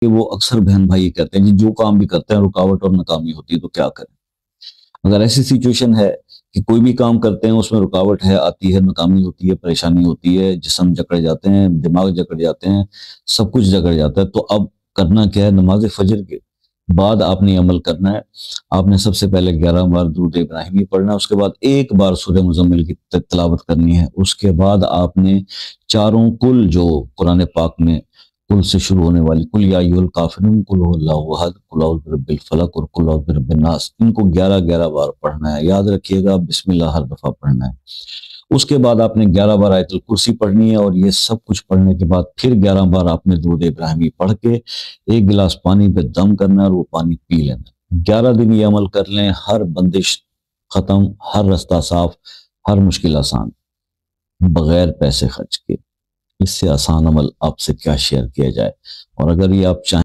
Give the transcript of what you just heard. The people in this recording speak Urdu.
کہ وہ اکثر بہن بھائی کہتے ہیں جی جو کام بھی کرتے ہیں رکاوٹ اور ناکامی ہوتی ہے تو کیا کریں. اگر ایسی سچویشن ہے کہ کوئی بھی کام کرتے ہیں اس میں رکاوٹ ہے، آتی ہے، ناکامی ہوتی ہے، پریشانی ہوتی ہے، جسم جکڑ جاتے ہیں، دماغ جکڑ جاتے ہیں، سب کچھ جکڑ جاتا ہے، تو اب کرنا کیا ہے؟ نماز فجر کے بعد آپ نے عمل کرنا ہے. آپ نے سب سے پہلے 11 بار درود ابراہیمی پڑھنا ہے، اس کے بعد ایک بار سورہ مزمل کی تلاوت کرنی ہے. اس کے بعد آپ نے چاروں کل جو قرآن پاک میں کل سے شروع ہونے والی کل یا ایھا الکافرون، کل هو اللہ احد، کل اعوذ برب الفلق اور کل اعوذ برب الناس، ان کو 11 بار پڑھنا ہے. یاد رکھیے گا بسم اللہ ہر دفعہ پڑھنا ہے. اس کے بعد آپ نے 11 بار آیت الکرسی پڑھنی ہے، اور یہ سب کچھ پڑھنے کے بعد پھر 11 بار آپ نے درود ابراہیمی پڑھ کے ایک گلاس پانی پہ دم کرنا ہے اور وہ پانی پی لینا. 11 دن یہ عمل کر لیں، ہر بندش ختم، ہر رستہ صاف، ہر مشکل آسان، بغیر پیسے خرچ کے. اس سے آسان عمل آپ سے کیا شیئر کیا جائے. اور اگر یہ آپ چاہیں